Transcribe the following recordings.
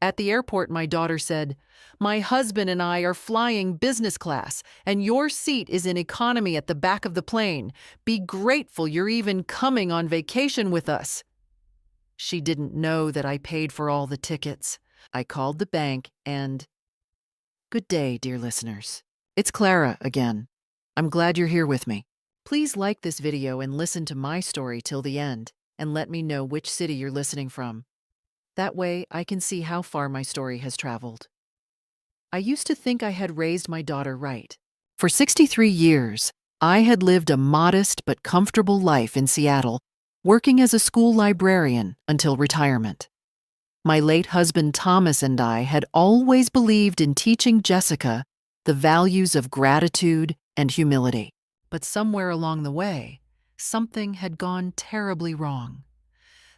At the airport, my daughter said, "My husband and I are flying business class, and your seat is in economy at the back of the plane. Be grateful you're even coming on vacation with us." She didn't know that I paid for all the tickets. I called the bank and... Good day, dear listeners. It's Clara again. I'm glad you're here with me. Please like this video and listen to my story till the end, and let me know which city you're listening from. That way, I can see how far my story has traveled. I used to think I had raised my daughter right. For 63 years, I had lived a modest but comfortable life in Seattle, working as a school librarian until retirement. My late husband Thomas and I had always believed in teaching Jessica the values of gratitude and humility. But somewhere along the way, something had gone terribly wrong.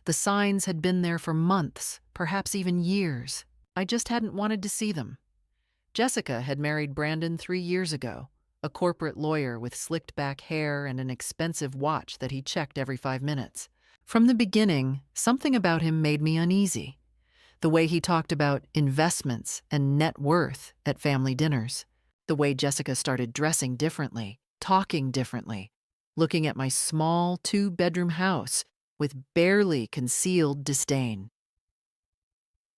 The signs had been there for months, perhaps even years. I just hadn't wanted to see them. Jessica had married Brandon 3 years ago, a corporate lawyer with slicked back hair and an expensive watch that he checked every 5 minutes. From the beginning, something about him made me uneasy. The way he talked about investments and net worth at family dinners. The way Jessica started dressing differently, talking differently, looking at my small 2-bedroom house with barely concealed disdain.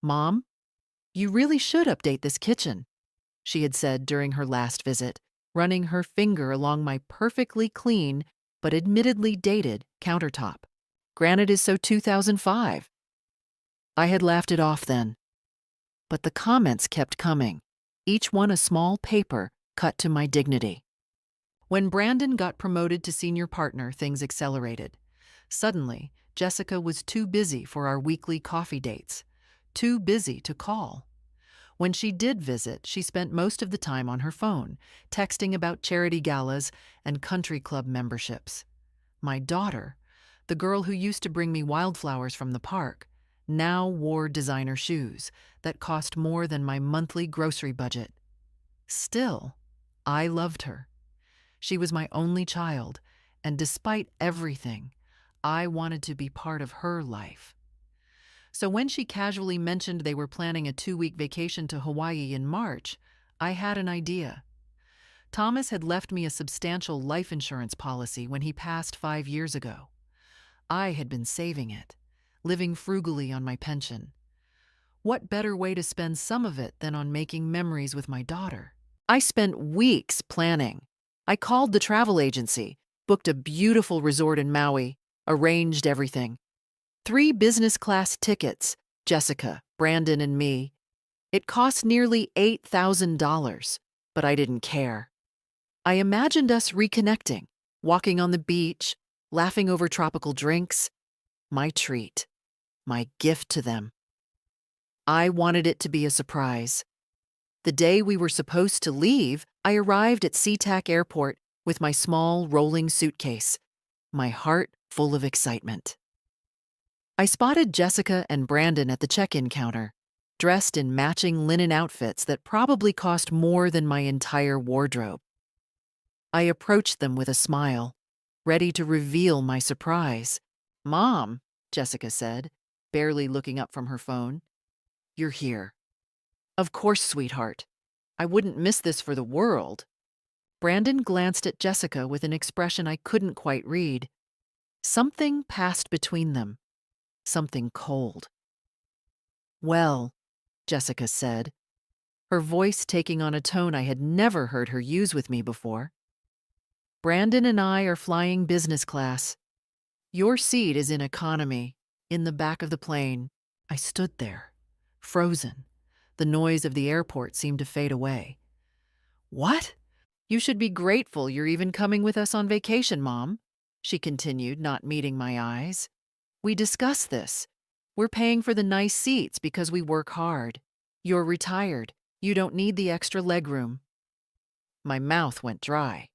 "Mom, you really should update this kitchen," she had said during her last visit, running her finger along my perfectly clean but admittedly dated countertop. Granite is so 2005. I had laughed it off then. But the comments kept coming, each one a small paper cut to my dignity. When Brandon got promoted to senior partner, things accelerated. Suddenly, Jessica was too busy for our weekly coffee dates, too busy to call. When she did visit, she spent most of the time on her phone, texting about charity galas and country club memberships. My daughter, the girl who used to bring me wildflowers from the park, now wore designer shoes that cost more than my monthly grocery budget. Still, I loved her. She was my only child, and despite everything, I wanted to be part of her life. So when she casually mentioned they were planning a 2-week vacation to Hawaii in March, I had an idea. Thomas had left me a substantial life insurance policy when he passed 5 years ago. I had been saving it, living frugally on my pension. What better way to spend some of it than on making memories with my daughter? I spent weeks planning. I called the travel agency, booked a beautiful resort in Maui, arranged everything. 3 business class tickets, Jessica, Brandon, and me. It cost nearly $8,000, but I didn't care. I imagined us reconnecting, walking on the beach, laughing over tropical drinks. My treat, my gift to them. I wanted it to be a surprise. The day we were supposed to leave, I arrived at SeaTac Airport with my small rolling suitcase, my heart full of excitement. I spotted Jessica and Brandon at the check-in counter, dressed in matching linen outfits that probably cost more than my entire wardrobe. I approached them with a smile, ready to reveal my surprise. "Mom," Jessica said, barely looking up from her phone, "you're here." "Of course, sweetheart. I wouldn't miss this for the world." Brandon glanced at Jessica with an expression I couldn't quite read. Something passed between them, something cold. "Well," Jessica said, her voice taking on a tone I had never heard her use with me before. "Brandon and I are flying business class. Your seat is in economy, in the back of the plane." I stood there, frozen. The noise of the airport seemed to fade away. "What? You should be grateful you're even coming with us on vacation, Mom," she continued, not meeting my eyes. "We discussed this. We're paying for the nice seats because we work hard. You're retired. You don't need the extra legroom." My mouth went dry.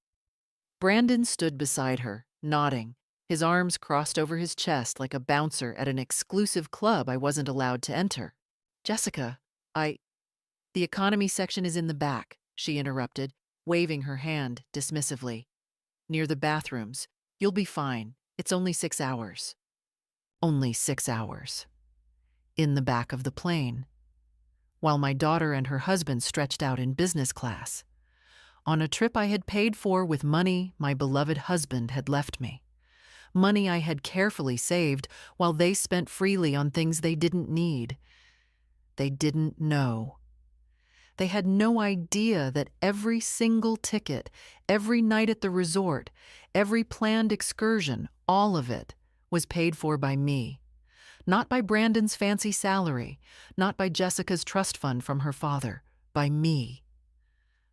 Brandon stood beside her, nodding, his arms crossed over his chest like a bouncer at an exclusive club I wasn't allowed to enter. "Jessica, the economy section is in the back," she interrupted, waving her hand dismissively. "Near the bathrooms. You'll be fine. It's only 6 hours." Only 6 hours. In the back of the plane. while my daughter and her husband stretched out in business class. On a trip I had paid for with money my beloved husband had left me. Money I had carefully saved while they spent freely on things they didn't need. They didn't know. They had no idea that every single ticket, every night at the resort, every planned excursion, all of it, was paid for by me. Not by Brandon's fancy salary, not by Jessica's trust fund from her father, by me.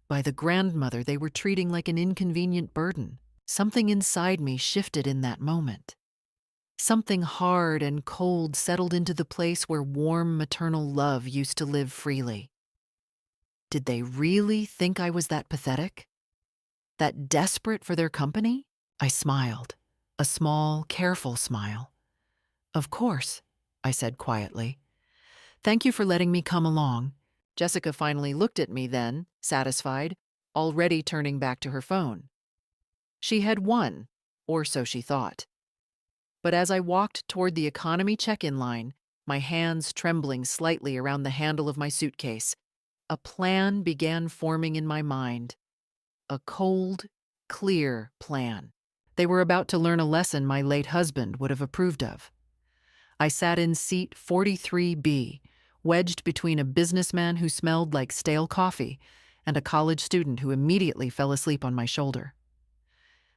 By the grandmother they were treating like an inconvenient burden. Something inside me shifted in that moment. Something hard and cold settled into the place where warm maternal love used to live freely. Did they really think I was that pathetic? That desperate for their company? I smiled, a small, careful smile. Of course, I said quietly. Thank you for letting me come along. Jessica finally looked at me then, satisfied, already turning back to her phone. She had won, or so she thought. But as I walked toward the economy check-in line, my hands trembling slightly around the handle of my suitcase, a plan began forming in my mind. A cold, clear plan. They were about to learn a lesson my late husband would have approved of. I sat in seat 43B, wedged between a businessman who smelled like stale coffee and a college student who immediately fell asleep on my shoulder.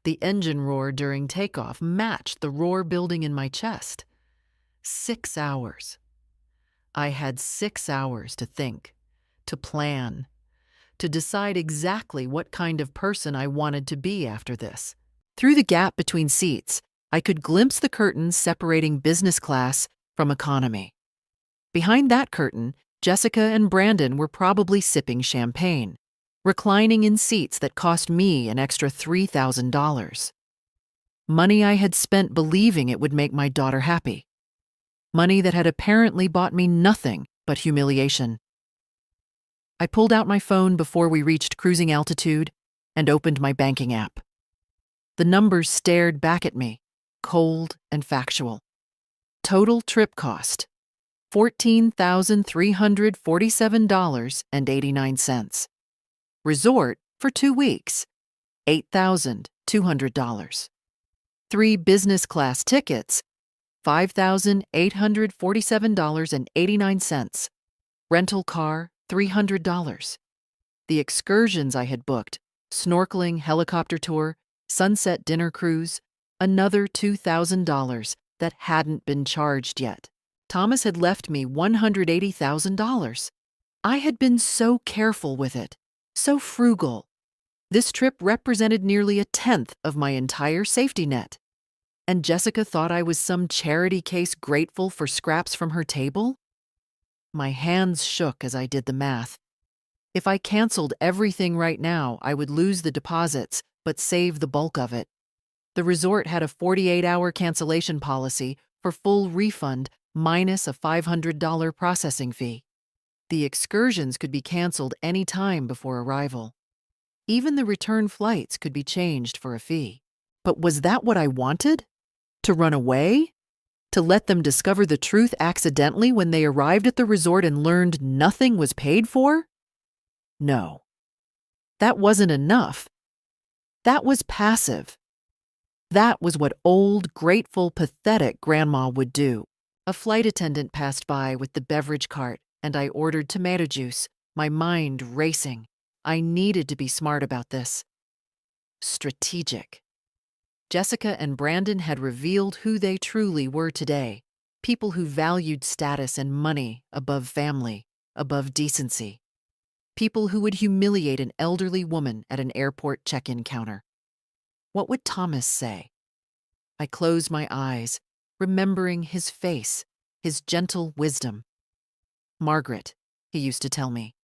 The engine roar during takeoff matched the roar building in my chest. 6 hours. I had 6 hours to think, to plan, to decide exactly what kind of person I wanted to be after this. Through the gap between seats, I could glimpse the curtains separating business class from economy. Behind that curtain, Jessica and Brandon were probably sipping champagne, reclining in seats that cost me an extra $3,000. Money I had spent believing it would make my daughter happy. Money that had apparently bought me nothing but humiliation. I pulled out my phone before we reached cruising altitude and opened my banking app. The numbers stared back at me, cold and factual. Total trip cost, $14,347.89. Resort for 2 weeks, $8,200. 3 business class tickets, $5,847.89. Rental car, $300. The excursions I had booked, snorkeling, helicopter tour, sunset dinner cruise, another $2,000 that hadn't been charged yet. Thomas had left me $180,000. I had been so careful with it, so frugal. This trip represented nearly a tenth of my entire safety net. And Jessica thought I was some charity case grateful for scraps from her table? My hands shook as I did the math. If I canceled everything right now, I would lose the deposits, but save the bulk of it. The resort had a 48-hour cancellation policy for full refund minus a $500 processing fee. The excursions could be canceled any time before arrival. Even the return flights could be changed for a fee. But was that what I wanted? To run away? To let them discover the truth accidentally when they arrived at the resort and learned nothing was paid for? No. That wasn't enough. That was passive. That was what old, grateful, pathetic Grandma would do. A flight attendant passed by with the beverage cart, and I ordered tomato juice, my mind racing. I needed to be smart about this. Strategic. Jessica and Brandon had revealed who they truly were today, people who valued status and money above family, above decency. People who would humiliate an elderly woman at an airport check-in counter. What would Thomas say? I closed my eyes, remembering his face, his gentle wisdom. Margaret, he used to tell me,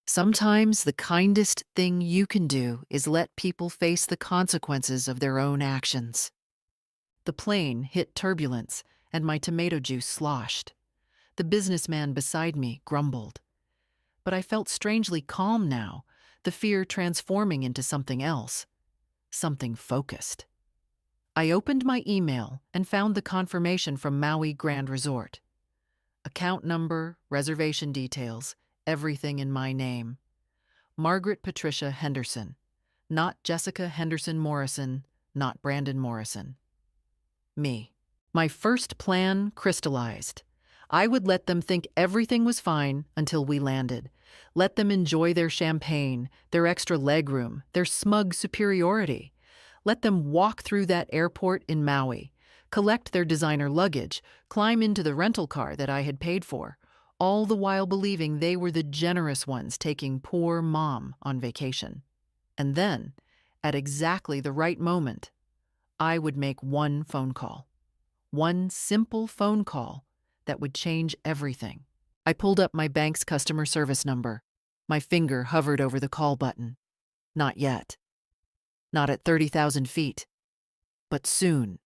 sometimes the kindest thing you can do is let people face the consequences of their own actions. The plane hit turbulence, and my tomato juice sloshed. The businessman beside me grumbled. But I felt strangely calm now, the fear transforming into something else, something focused. I opened my email and found the confirmation from Maui Grand Resort. Account number, reservation details, everything in my name. Margaret Patricia Henderson. Not Jessica Henderson Morrison, not Brandon Morrison. Me. My first plan crystallized. I would let them think everything was fine until we landed. Let them enjoy their champagne, their extra legroom, their smug superiority. Let them walk through that airport in Maui, collect their designer luggage, climb into the rental car that I had paid for, all the while believing they were the generous ones taking poor Mom on vacation. And then, at exactly the right moment, I would make one phone call. One simple phone call that would change everything. I pulled up my bank's customer service number. My finger hovered over the call button. Not yet. Not at 30,000 feet. But soon,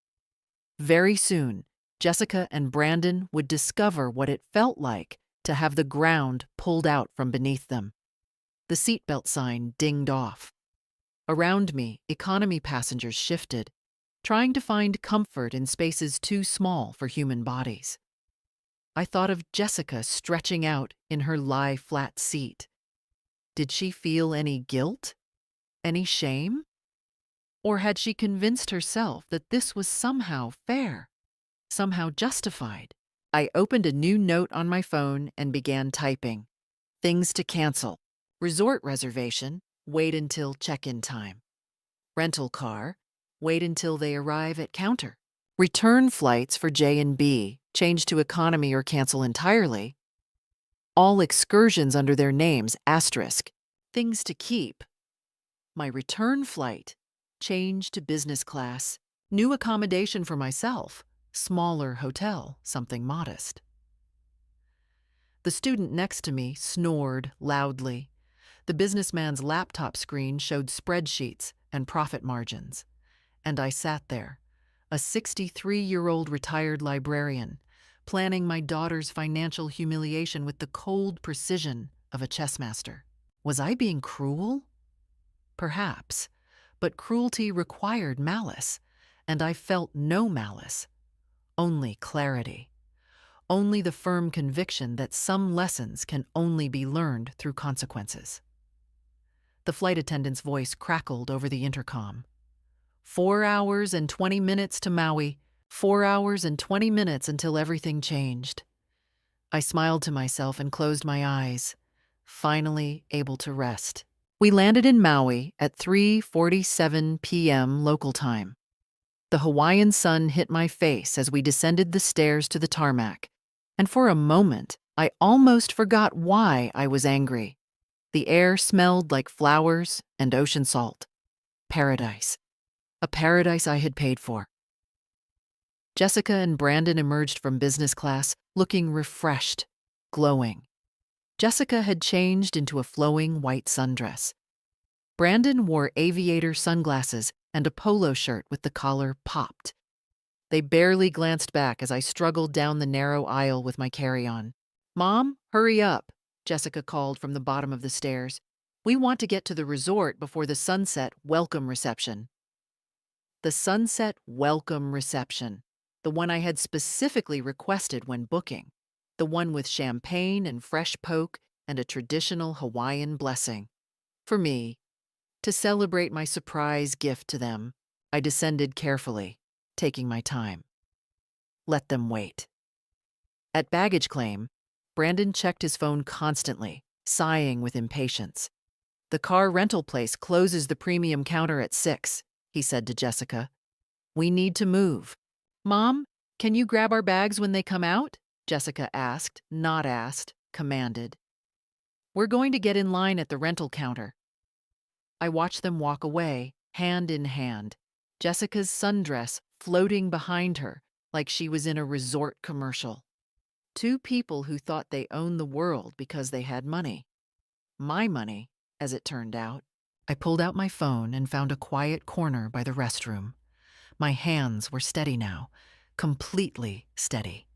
very soon, Jessica and Brandon would discover what it felt like to have the ground pulled out from beneath them. The seatbelt sign dinged off. Around me, economy passengers shifted, trying to find comfort in spaces too small for human bodies. I thought of Jessica stretching out in her lie-flat seat. Did she feel any guilt? Any shame? Or had she convinced herself that this was somehow fair, somehow justified? I opened a new note on my phone and began typing. Things to cancel. Resort reservation, wait until check-in time. Rental car, wait until they arrive at counter. Return flights for J and B, change to economy or cancel entirely. All excursions under their names, asterisk. Things to keep. My return flight, change to business class. New accommodation for myself, smaller hotel, something modest. The student next to me snored loudly. The businessman's laptop screen showed spreadsheets and profit margins. And I sat there, a 63-year-old retired librarian, planning my daughter's financial humiliation with the cold precision of a chess master. Was I being cruel? Perhaps, but cruelty required malice, and I felt no malice, only clarity, only the firm conviction that some lessons can only be learned through consequences. The flight attendant's voice crackled over the intercom. 4 hours and 20 minutes to Maui, 4 hours and 20 minutes until everything changed. I smiled to myself and closed my eyes, finally able to rest. We landed in Maui at 3:47 p.m. local time. The Hawaiian sun hit my face as we descended the stairs to the tarmac, and for a moment, I almost forgot why I was angry. The air smelled like flowers and ocean salt. Paradise. A paradise I had paid for. Jessica and Brandon emerged from business class, looking refreshed, glowing. Jessica had changed into a flowing white sundress. Brandon wore aviator sunglasses and a polo shirt with the collar popped. They barely glanced back as I struggled down the narrow aisle with my carry-on. "Mom, hurry up," Jessica called from the bottom of the stairs. "We want to get to the resort before the sunset welcome reception." The sunset welcome reception, the one I had specifically requested when booking, the one with champagne and fresh poke and a traditional Hawaiian blessing. For me, to celebrate my surprise gift to them, I descended carefully, taking my time. Let them wait. At baggage claim, Brandon checked his phone constantly, sighing with impatience. "The car rental place closes the premium counter at 6, he said to Jessica. "We need to move." "Mom, can you grab our bags when they come out?" Jessica asked, not asked, commanded. "We're going to get in line at the rental counter." I watched them walk away, hand in hand, Jessica's sundress floating behind her like she was in a resort commercial. Two people who thought they owned the world because they had money. My money, as it turned out. I pulled out my phone and found a quiet corner by the restroom. My hands were steady now, completely steady.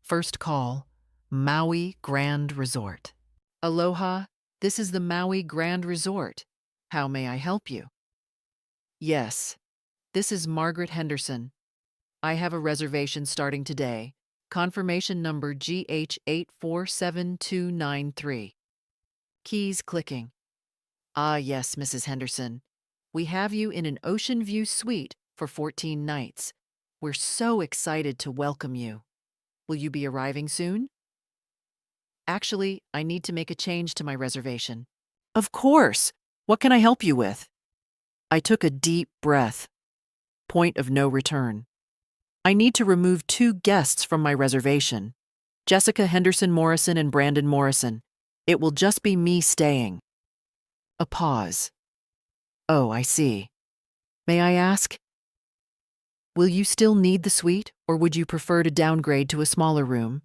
First call, Maui Grand Resort. "Aloha, this is the Maui Grand Resort. How may I help you?" "Yes, this is Margaret Henderson. I have a reservation starting today. Confirmation number GH847293. Keys clicking. Ah, yes, Mrs. Henderson. We have you in an ocean view suite for 14 nights. We're so excited to welcome you. Will you be arriving soon? Actually, I need to make a change to my reservation. Of course. What can I help you with? I took a deep breath. Point of no return. I need to remove 2 guests from my reservation. Jessica Henderson Morrison and Brandon Morrison. It will just be me staying. A pause. Oh, I see. May I ask? Will you still need the suite, or would you prefer to downgrade to a smaller room?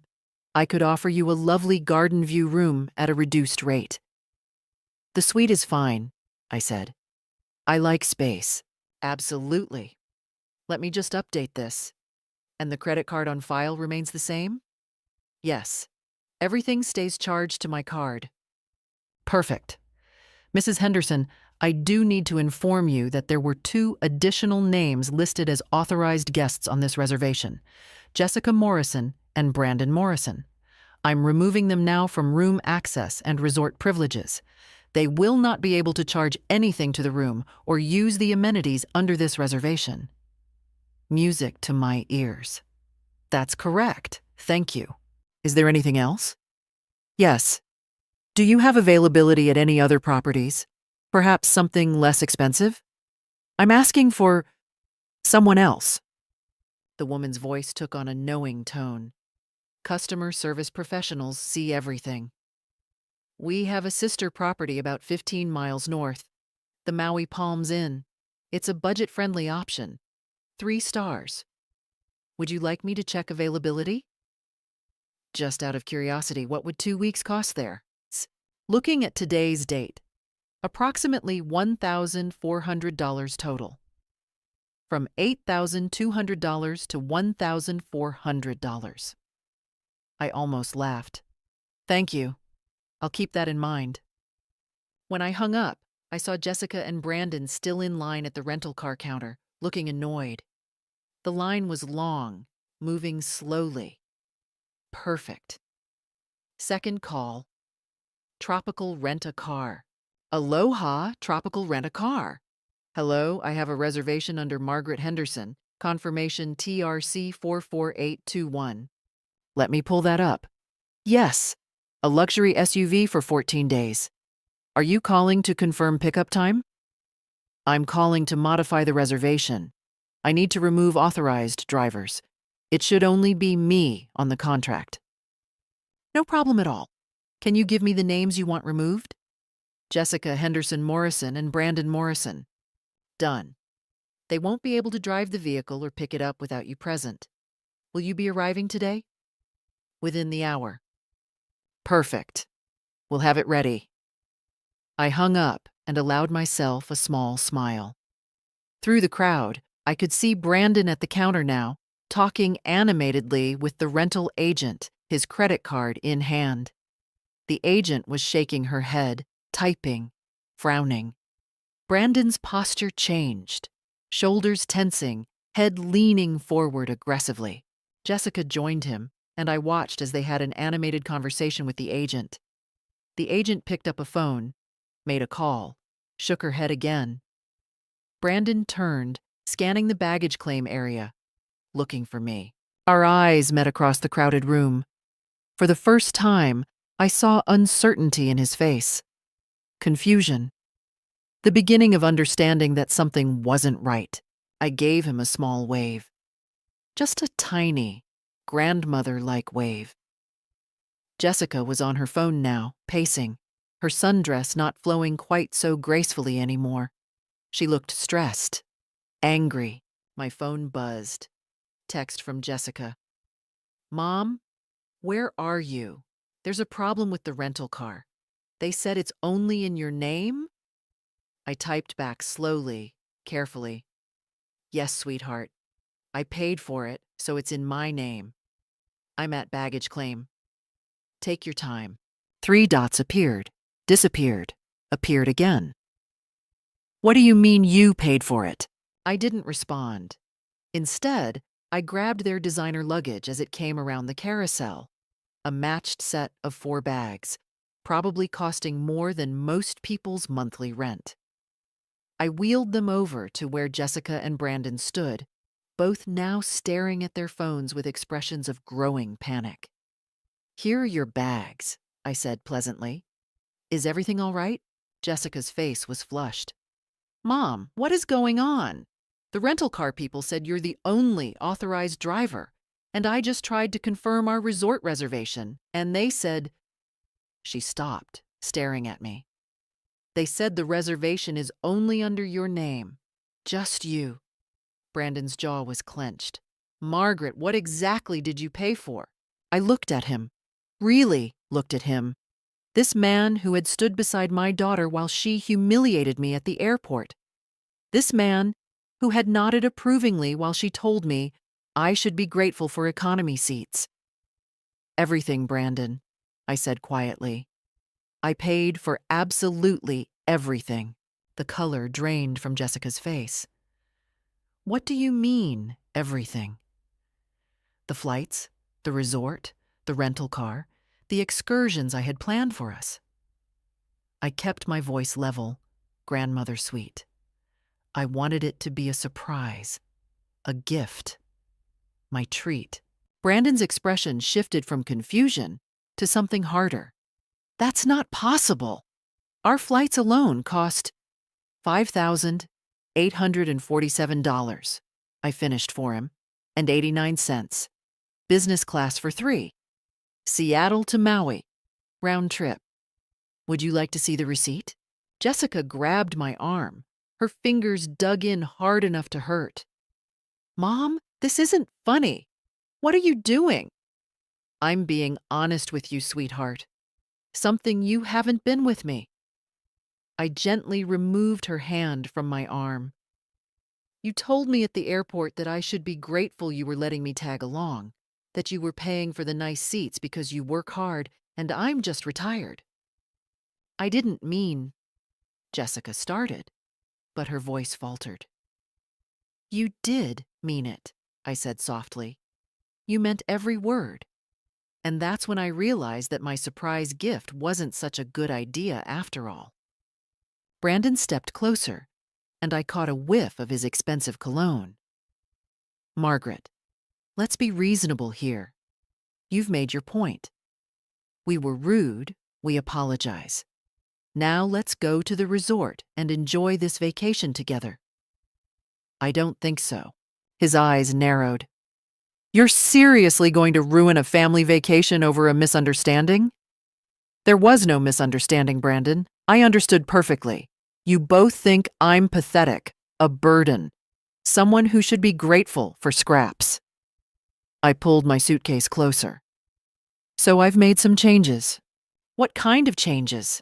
I could offer you a lovely garden view room at a reduced rate. The suite is fine, I said. I like space. Absolutely. Let me just update this. And the credit card on file remains the same? Yes. Everything stays charged to my card. Perfect. Mrs. Henderson, I do need to inform you that there were 2 additional names listed as authorized guests on this reservation, Jessica Morrison and Brandon Morrison. I'm removing them now from room access and resort privileges. They will not be able to charge anything to the room or use the amenities under this reservation. Music to my ears. That's correct. Thank you. Is there anything else? Yes. Do you have availability at any other properties? Perhaps something less expensive? I'm asking for someone else. The woman's voice took on a knowing tone. Customer service professionals see everything. We have a sister property about 15 miles north, the Maui Palms Inn. It's a budget-friendly option. 3 stars. Would you like me to check availability? Just out of curiosity, what would 2 weeks cost there? Looking at today's date, approximately $1,400 total. From $8,200 to $1,400. I almost laughed. Thank you. I'll keep that in mind. When I hung up, I saw Jessica and Brandon still in line at the rental car counter, looking annoyed. The line was long, moving slowly. Perfect. Second call. Tropical Rent-A-Car. Aloha, Tropical Rent-A-Car. Hello, I have a reservation under Margaret Henderson, confirmation TRC 44821. Let me pull that up. Yes, a luxury SUV for 14 days. Are you calling to confirm pickup time? I'm calling to modify the reservation. I need to remove authorized drivers. It should only be me on the contract. No problem at all. Can you give me the names you want removed? Jessica Henderson Morrison and Brandon Morrison. Done. They won't be able to drive the vehicle or pick it up without you present. Will you be arriving today? Within the hour. Perfect. We'll have it ready. I hung up and allowed myself a small smile. Through the crowd, I could see Brandon at the counter now, talking animatedly with the rental agent, his credit card in hand. The agent was shaking her head, typing, frowning. Brandon's posture changed, shoulders tensing, head leaning forward aggressively. Jessica joined him, and I watched as they had an animated conversation with the agent. The agent picked up a phone, made a call, shook her head again. Brandon turned, scanning the baggage claim area, looking for me. Our eyes met across the crowded room. For the first time, I saw uncertainty in his face. Confusion. The beginning of understanding that something wasn't right. I gave him a small wave. Just a tiny, grandmother-like wave. Jessica was on her phone now, pacing, her sundress not flowing quite so gracefully anymore. She looked stressed, angry. My phone buzzed. Text from Jessica. Mom, where are you? There's a problem with the rental car. They said it's only in your name? I typed back slowly, carefully. Yes, sweetheart. I paid for it, so it's in my name. I'm at baggage claim. Take your time. 3 dots appeared, disappeared, appeared again. What do you mean you paid for it? I didn't respond. Instead, I grabbed their designer luggage as it came around the carousel, a matched set of 4 bags, probably costing more than most people's monthly rent. I wheeled them over to where Jessica and Brandon stood, both now staring at their phones with expressions of growing panic. "Here are your bags," I said pleasantly. "Is everything all right?" Jessica's face was flushed. "Mom, what is going on? The rental car people said you're the only authorized driver, and I just tried to confirm our resort reservation, and they said—" She stopped, staring at me. "They said the reservation is only under your name. Just you." Brandon's jaw was clenched. "Margaret, what exactly did you pay for?" I looked at him. Really looked at him. This man who had stood beside my daughter while she humiliated me at the airport. This man who had nodded approvingly while she told me I should be grateful for economy seats. "Everything, Brandon," I said quietly. "I paid for absolutely everything." The color drained from Jessica's face. "What do you mean, everything?" "The flights, the resort, the rental car, the excursions I had planned for us." I kept my voice level, grandmother sweet. I wanted it to be a surprise, a gift, my treat. Brandon's expression shifted from confusion to something harder. "That's not possible. Our flights alone cost $5,847, I finished for him, and 89 cents. Business class for 3. Seattle to Maui. Round trip. Would you like to see the receipt?" Jessica grabbed my arm. Her fingers dug in hard enough to hurt. "Mom, this isn't funny. What are you doing?" "I'm being honest with you, sweetheart. Something you haven't been with me." I gently removed her hand from my arm. "You told me at the airport that I should be grateful you were letting me tag along, that you were paying for the nice seats because you work hard and I'm just retired." "I didn't mean—" Jessica started, but her voice faltered. "You did mean it," I said softly. "You meant every word." And that's when I realized that my surprise gift wasn't such a good idea after all. Brandon stepped closer, and I caught a whiff of his expensive cologne. "Margaret, let's be reasonable here. You've made your point. We were rude, we apologize. Now let's go to the resort and enjoy this vacation together." "I don't think so." His eyes narrowed. "You're seriously going to ruin a family vacation over a misunderstanding?" "There was no misunderstanding, Brandon. I understood perfectly. You both think I'm pathetic, a burden, someone who should be grateful for scraps." I pulled my suitcase closer. "So I've made some changes." "What kind of changes?"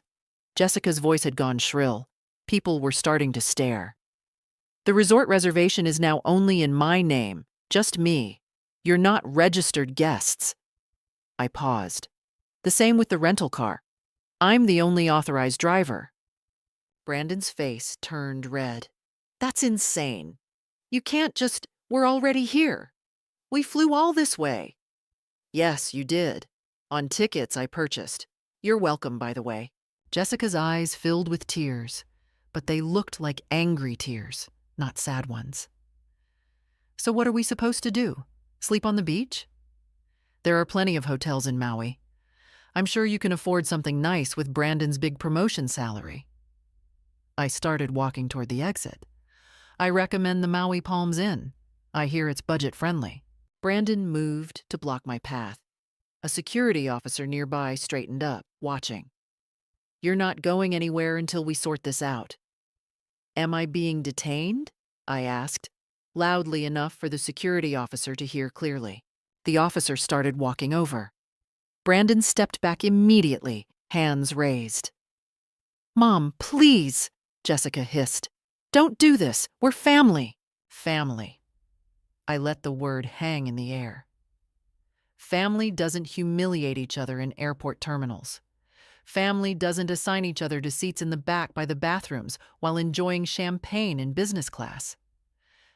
Jessica's voice had gone shrill. People were starting to stare. "The resort reservation is now only in my name, just me. You're not registered guests." I paused. "The same with the rental car. I'm the only authorized driver." Brandon's face turned red. "That's insane. You can't just— We're already here. We flew all this way." "Yes, you did. On tickets I purchased. You're welcome, by the way." Jessica's eyes filled with tears, but they looked like angry tears, not sad ones. "So what are we supposed to do? Sleep on the beach?" "There are plenty of hotels in Maui. I'm sure you can afford something nice with Brandon's big promotion salary." I started walking toward the exit. "I recommend the Maui Palms Inn. I hear it's budget-friendly." Brandon moved to block my path. A security officer nearby straightened up, watching. "You're not going anywhere until we sort this out." "Am I being detained?" I asked, loudly enough for the security officer to hear clearly. The officer started walking over. Brandon stepped back immediately, hands raised. "Mom, please," Jessica hissed. "Don't do this. We're family." Family. I let the word hang in the air. Family doesn't humiliate each other in airport terminals. Family doesn't assign each other to seats in the back by the bathrooms while enjoying champagne in business class.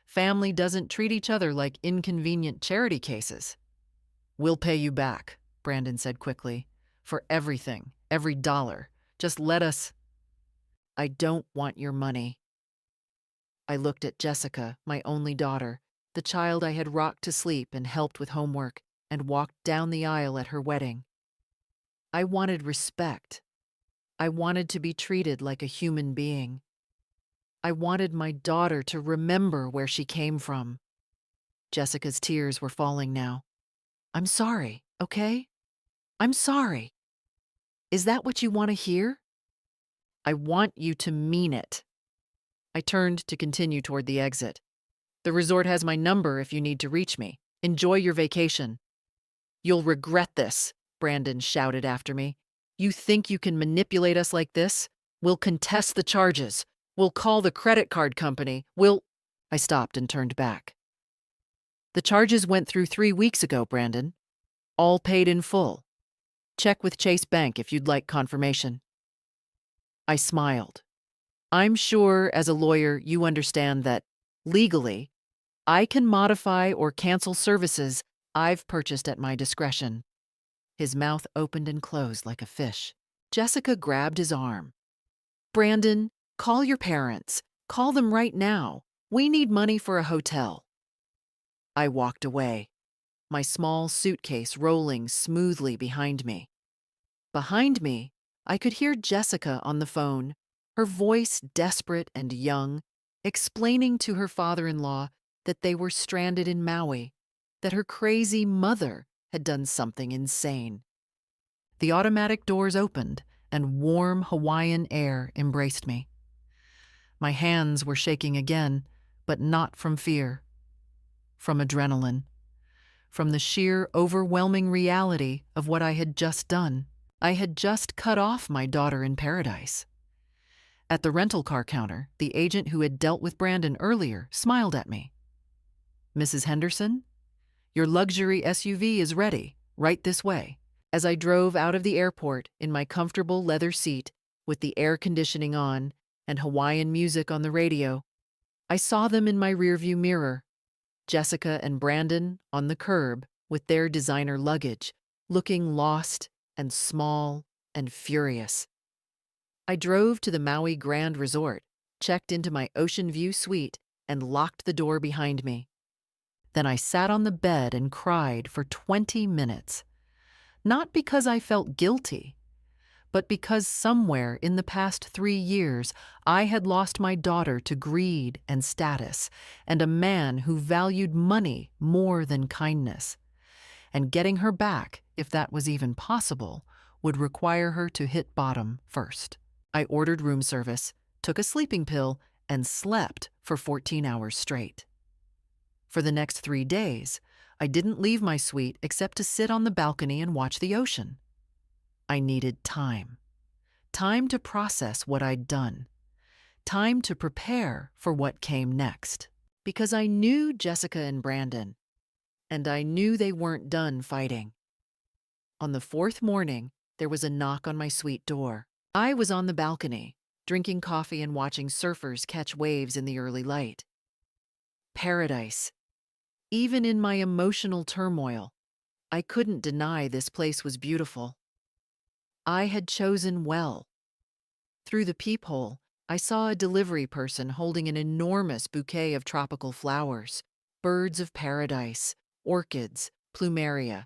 Family doesn't treat each other like inconvenient charity cases. We'll pay you back, Brandon said quickly. For everything, every dollar. Just let us. I don't want your money. I looked at Jessica, my only daughter, the child I had rocked to sleep and helped with homework, and walked down the aisle at her wedding. I wanted respect. I wanted to be treated like a human being. I wanted my daughter to remember where she came from. Jessica's tears were falling now. I'm sorry, okay? I'm sorry. Is that what you want to hear? I want you to mean it. I turned to continue toward the exit. The resort has my number if you need to reach me. Enjoy your vacation. You'll regret this, Brandon shouted after me. You think you can manipulate us like this? We'll contest the charges. We'll call the credit card company. I stopped and turned back. The charges went through 3 weeks ago, Brandon. All paid in full. Check with Chase Bank if you'd like confirmation. I smiled. I'm sure as a lawyer you understand that, legally, I can modify or cancel services I've purchased at my discretion. His mouth opened and closed like a fish. Jessica grabbed his arm. Brandon, call your parents. Call them right now. We need money for a hotel. I walked away, my small suitcase rolling smoothly behind me. Behind me, I could hear Jessica on the phone, her voice desperate and young, explaining to her father-in-law that they were stranded in Maui, that her crazy mother had done something insane. The automatic doors opened, and warm Hawaiian air embraced me. My hands were shaking again, but not from fear. From adrenaline. From the sheer, overwhelming reality of what I had just done. I had just cut off my daughter in paradise. At the rental car counter, the agent who had dealt with Brandon earlier smiled at me. Mrs. Henderson, your luxury SUV is ready, right this way. As I drove out of the airport in my comfortable leather seat with the air conditioning on and Hawaiian music on the radio, I saw them in my rearview mirror, Jessica and Brandon on the curb with their designer luggage, looking lost and small and furious. I drove to the Maui Grand Resort, checked into my ocean view suite, and locked the door behind me. Then I sat on the bed and cried for 20 minutes. Not because I felt guilty, but because somewhere in the past 3 years I had lost my daughter to greed and status and a man who valued money more than kindness. And getting her back, if that was even possible, would require her to hit bottom first. I ordered room service, took a sleeping pill, and slept for 14 hours straight. For the next 3 days, I didn't leave my suite except to sit on the balcony and watch the ocean. I needed time. Time to process what I'd done. Time to prepare for what came next. Because I knew Jessica and Brandon, and I knew they weren't done fighting. On the 4th morning, there was a knock on my suite door. I was on the balcony, drinking coffee and watching surfers catch waves in the early light. Paradise. Even in my emotional turmoil, I couldn't deny this place was beautiful. I had chosen well. Through the peephole, I saw a delivery person holding an enormous bouquet of tropical flowers, birds of paradise, orchids, plumeria.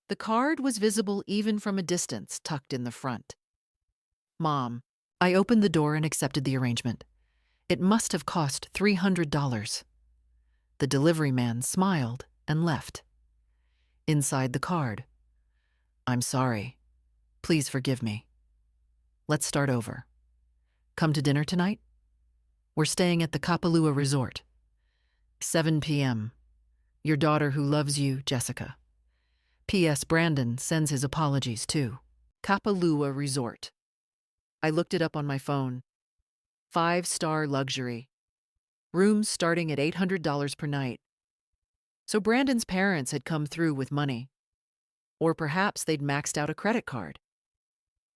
The card was visible even from a distance, tucked in the front. Mom. I opened the door and accepted the arrangement. It must have cost $300. The delivery man smiled and left. Inside the card. I'm sorry. Please forgive me. Let's start over. Come to dinner tonight? We're staying at the Kapalua Resort. 7 p.m. Your daughter who loves you, Jessica. P.S. Brandon sends his apologies too. Kapalua Resort. I looked it up on my phone. 5-star luxury. Rooms starting at $800 per night. So Brandon's parents had come through with money. Or perhaps they'd maxed out a credit card.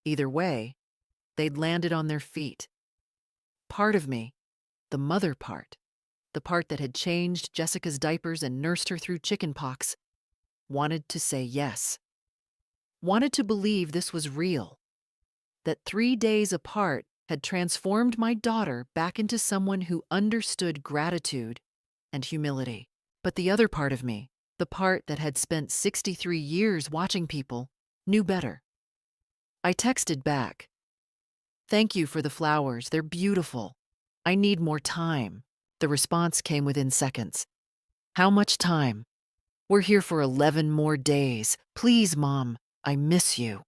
Either way, they'd landed on their feet. Part of me, the mother part, the part that had changed Jessica's diapers and nursed her through chickenpox, wanted to say yes. Wanted to believe this was real, that 3 days apart had transformed my daughter back into someone who understood gratitude and humility. But the other part of me, the part that had spent 63 years watching people, knew better. I texted back, "Thank you for the flowers, they're beautiful. I need more time." The response came within seconds. "How much time? We're here for 11 more days. Please, Mom, I miss you."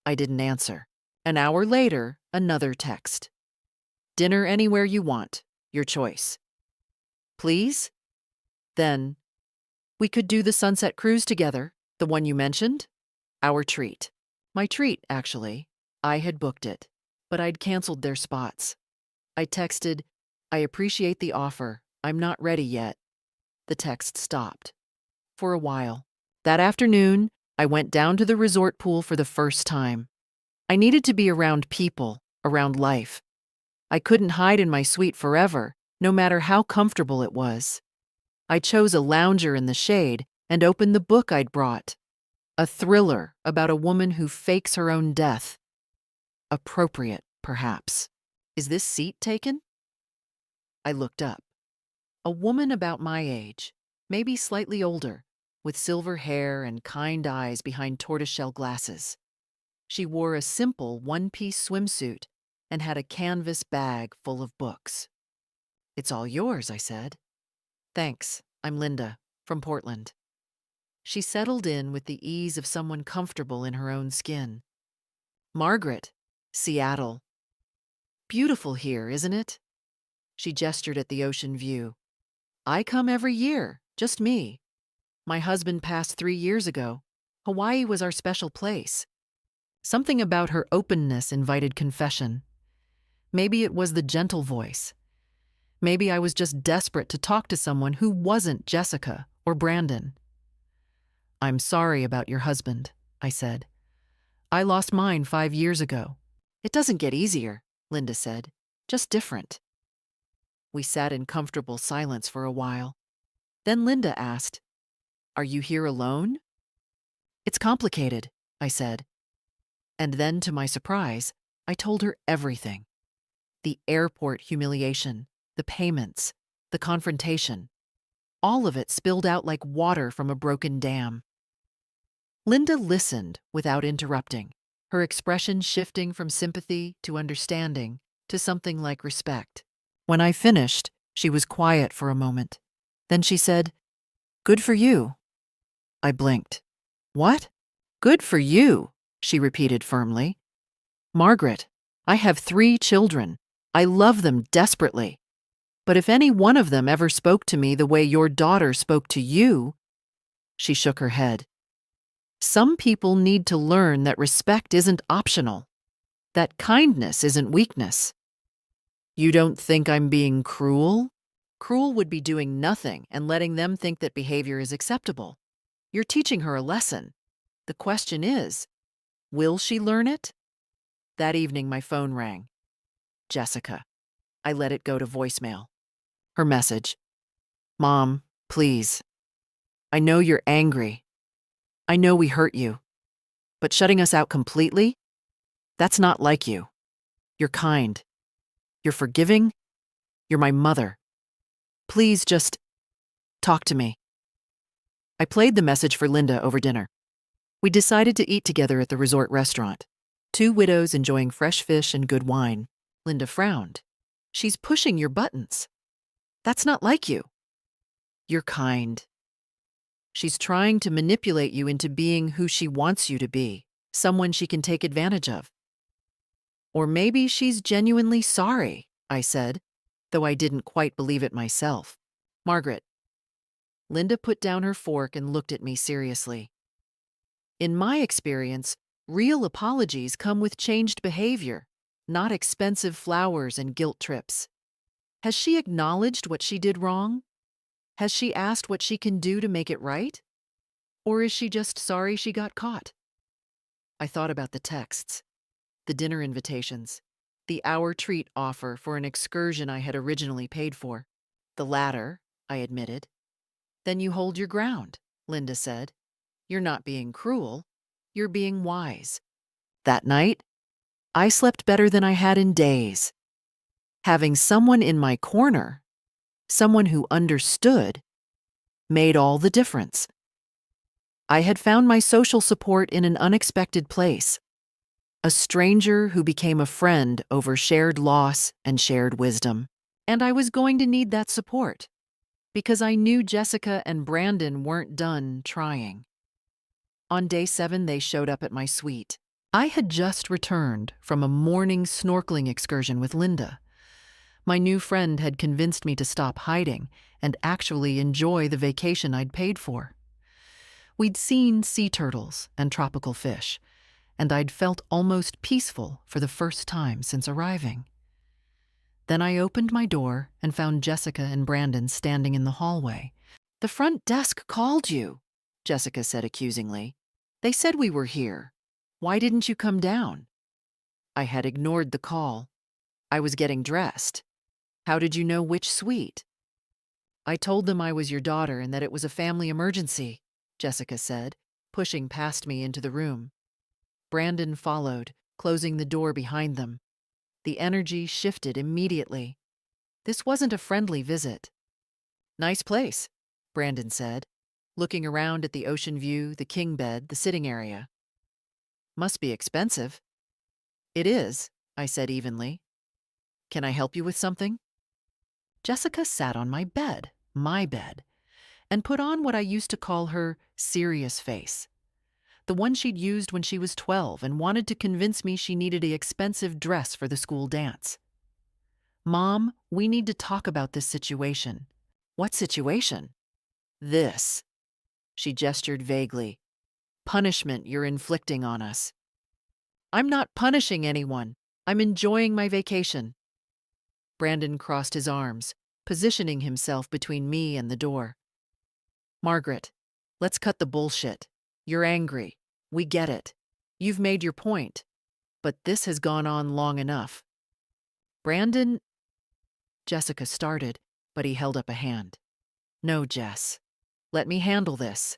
I didn't answer. An hour later, another text. "Dinner anywhere you want, your choice." "Please?" Then, "We could do the sunset cruise together, the one you mentioned." Our treat. My treat, actually. I had booked it, but I'd canceled their spots. I texted, "I appreciate the offer. I'm not ready yet." The text stopped. For a while. That afternoon, I went down to the resort pool for the first time. I needed to be around people, around life. I couldn't hide in my suite forever, no matter how comfortable it was. I chose a lounger in the shade and opened the book I'd brought. A thriller about a woman who fakes her own death. Appropriate, perhaps. Is this seat taken? I looked up. A woman about my age, maybe slightly older, with silver hair and kind eyes behind tortoiseshell glasses. She wore a simple one-piece swimsuit and had a canvas bag full of books. "It's all yours," I said. "Thanks, I'm Linda, from Portland." She settled in with the ease of someone comfortable in her own skin. "Margaret, Seattle. Beautiful here, isn't it?" She gestured at the ocean view. "I come every year, just me. My husband passed 3 years ago. Hawaii was our special place." Something about her openness invited confession. Maybe it was the gentle voice. Maybe I was just desperate to talk to someone who wasn't Jessica or Brandon. "I'm sorry about your husband," I said. "I lost mine 5 years ago." "It doesn't get easier," Linda said. "Just different." We sat in comfortable silence for a while. Then Linda asked, "Are you here alone?" "It's complicated," I said. And then, to my surprise, I told her everything. The airport humiliation, the payments, the confrontation. All of it spilled out like water from a broken dam. Linda listened without interrupting, her expression shifting from sympathy to understanding to something like respect. When I finished, she was quiet for a moment. Then she said, "Good for you." I blinked. "What?" "Good for you," she repeated firmly. "Margaret, I have 3 children. I love them desperately. But if any one of them ever spoke to me the way your daughter spoke to you—" She shook her head. "Some people need to learn that respect isn't optional, that kindness isn't weakness." "You don't think I'm being cruel?" "Cruel would be doing nothing and letting them think that behavior is acceptable. You're teaching her a lesson. The question is, will she learn it?" That evening, my phone rang. Jessica. I let it go to voicemail. Her message. "Mom, please. I know you're angry. I know we hurt you. But shutting us out completely? That's not like you. You're kind. You're forgiving. You're my mother. Please just talk to me." I played the message for Linda over dinner. We decided to eat together at the resort restaurant. 2 widows enjoying fresh fish and good wine. Linda frowned. "She's pushing your buttons." "That's not like you." "You're kind." "She's trying to manipulate you into being who she wants you to be, someone she can take advantage of." "Or maybe she's genuinely sorry," I said, though I didn't quite believe it myself. "Margaret." Linda put down her fork and looked at me seriously. "In my experience, real apologies come with changed behavior, not expensive flowers and guilt trips. Has she acknowledged what she did wrong? Has she asked what she can do to make it right? Or is she just sorry she got caught?" I thought about the texts, the dinner invitations, the hour treat offer for an excursion I had originally paid for. The latter, I admitted. Then you hold your ground, Linda said. You're not being cruel. You're being wise. That night, I slept better than I had in days. Having someone in my corner, someone who understood, made all the difference. I had found my social support in an unexpected place. A stranger who became a friend over shared loss and shared wisdom. And I was going to need that support, because I knew Jessica and Brandon weren't done trying. On day 7, they showed up at my suite. I had just returned from a morning snorkeling excursion with Linda. My new friend had convinced me to stop hiding and actually enjoy the vacation I'd paid for. We'd seen sea turtles and tropical fish, and I'd felt almost peaceful for the first time since arriving. Then I opened my door and found Jessica and Brandon standing in the hallway. "The front desk called you," Jessica said accusingly. "They said we were here. Why didn't you come down?" I had ignored the call. I was getting dressed. "How did you know which suite?" "I told them I was your daughter and that it was a family emergency," Jessica said, pushing past me into the room. Brandon followed, closing the door behind them. The energy shifted immediately. This wasn't a friendly visit. "Nice place," Brandon said, looking around at the ocean view, the king bed, the sitting area. "Must be expensive." "It is," I said evenly. "Can I help you with something?" Jessica sat on my bed, and put on what I used to call her serious face. The one she'd used when she was 12 and wanted to convince me she needed an expensive dress for the school dance. "Mom, we need to talk about this situation." "What situation?" "This." She gestured vaguely. "Punishment you're inflicting on us." "I'm not punishing anyone. I'm enjoying my vacation." Brandon crossed his arms, positioning himself between me and the door. "Margaret, let's cut the bullshit. You're angry. We get it. You've made your point. But this has gone on long enough." "Brandon—" Jessica started, but he held up a hand. "No, Jess. Let me handle this."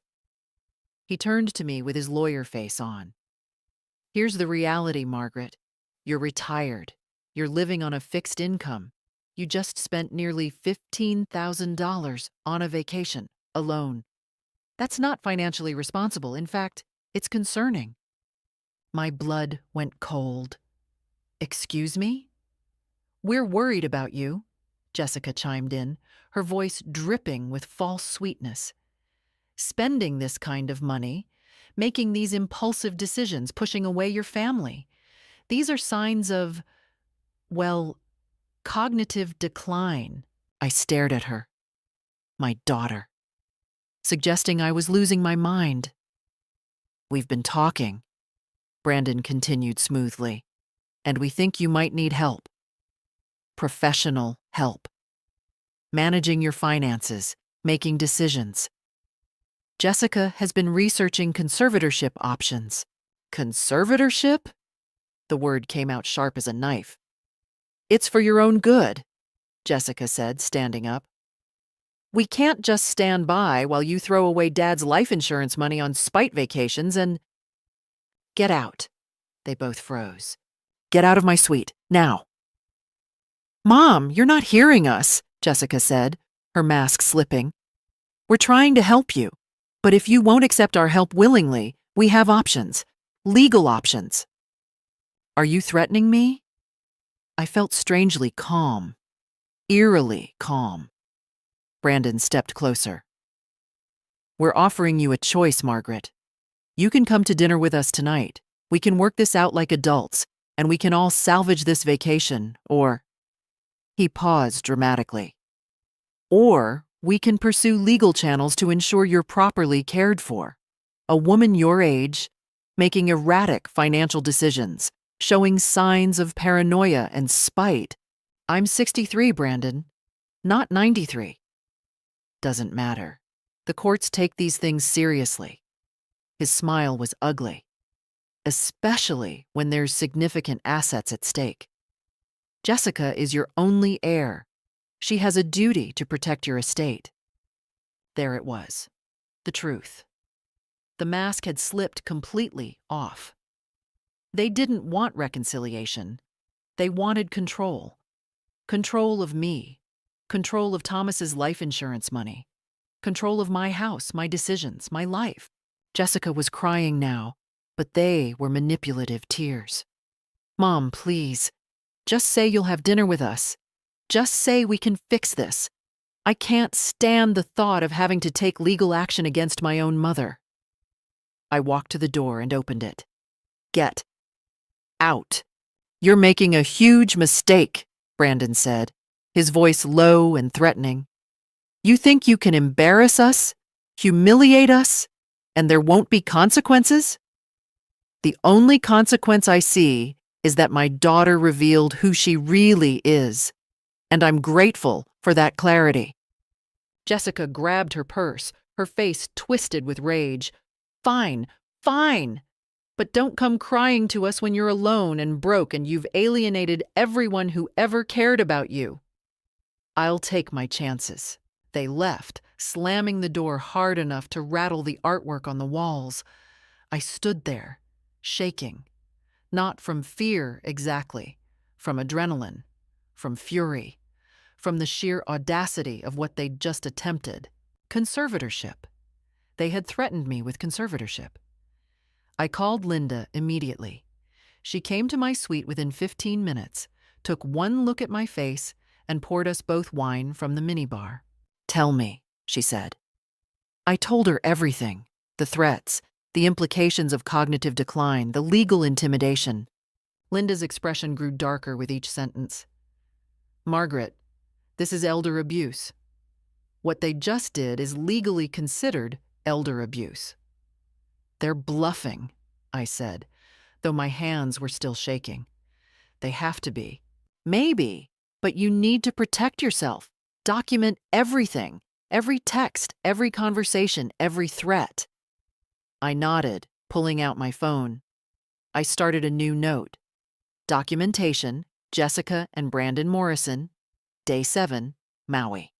He turned to me with his lawyer face on. "Here's the reality, Margaret. You're retired. You're living on a fixed income. You just spent nearly $15,000 on a vacation, alone. That's not financially responsible. In fact, it's concerning." My blood went cold. "Excuse me?" "We're worried about you," Jessica chimed in, her voice dripping with false sweetness. "Spending this kind of money, making these impulsive decisions, pushing away your family. These are signs of, well, cognitive decline." I stared at her. My daughter. Suggesting I was losing my mind. "We've been talking," Brandon continued smoothly, "and we think you might need help. Professional help. Managing your finances, making decisions. Jessica has been researching conservatorship options." "Conservatorship?" The word came out sharp as a knife. "It's for your own good," Jessica said, standing up. "We can't just stand by while you throw away Dad's life insurance money on spite vacations and—" "Get out." They both froze. "Get out of my suite, now." "Mom, you're not hearing us," Jessica said, her mask slipping. "We're trying to help you, but if you won't accept our help willingly, we have options. Legal options." "Are you threatening me?" I felt strangely calm. Eerily calm. Brandon stepped closer. "We're offering you a choice, Margaret. You can come to dinner with us tonight. We can work this out like adults, and we can all salvage this vacation, or—" He paused dramatically. "Or we can pursue legal channels to ensure you're properly cared for. A woman your age, making erratic financial decisions, showing signs of paranoia and spite. I'm 63, Brandon, not 93. Doesn't matter. The courts take these things seriously." His smile was ugly. "Especially when there's significant assets at stake. Jessica is your only heir. She has a duty to protect your estate. There it was. The truth. The mask had slipped completely off. They didn't want reconciliation. They wanted control. Control of me. Control of Thomas's life insurance money. Control of my house, my decisions, my life. Jessica was crying now, but they were manipulative tears. Mom, please. Just say you'll have dinner with us. Just say we can fix this. I can't stand the thought of having to take legal action against my own mother. I walked to the door and opened it. Get out. You're making a huge mistake, Brandon said, his voice low and threatening. You think you can embarrass us, humiliate us, and there won't be consequences? The only consequence I see is that my daughter revealed who she really is, and I'm grateful for that clarity. Jessica grabbed her purse, her face twisted with rage. Fine, fine. But don't come crying to us when you're alone and broke and you've alienated everyone who ever cared about you. I'll take my chances. They left, slamming the door hard enough to rattle the artwork on the walls. I stood there, shaking. Not from fear exactly, from adrenaline, from fury, from the sheer audacity of what they'd just attempted. Conservatorship. They had threatened me with conservatorship. I called Linda immediately. She came to my suite within 15 minutes, took one look at my face, and poured us both wine from the minibar. Tell me, she said. I told her everything, the threats, the implications of cognitive decline, the legal intimidation. Linda's expression grew darker with each sentence. Margaret, this is elder abuse. What they just did is legally considered elder abuse. They're bluffing, I said, though my hands were still shaking. They have to be. Maybe, but you need to protect yourself. Document everything, every text, every conversation, every threat. I nodded, pulling out my phone. I started a new note. Documentation, Jessica and Brandon Morrison, Day 7, Maui.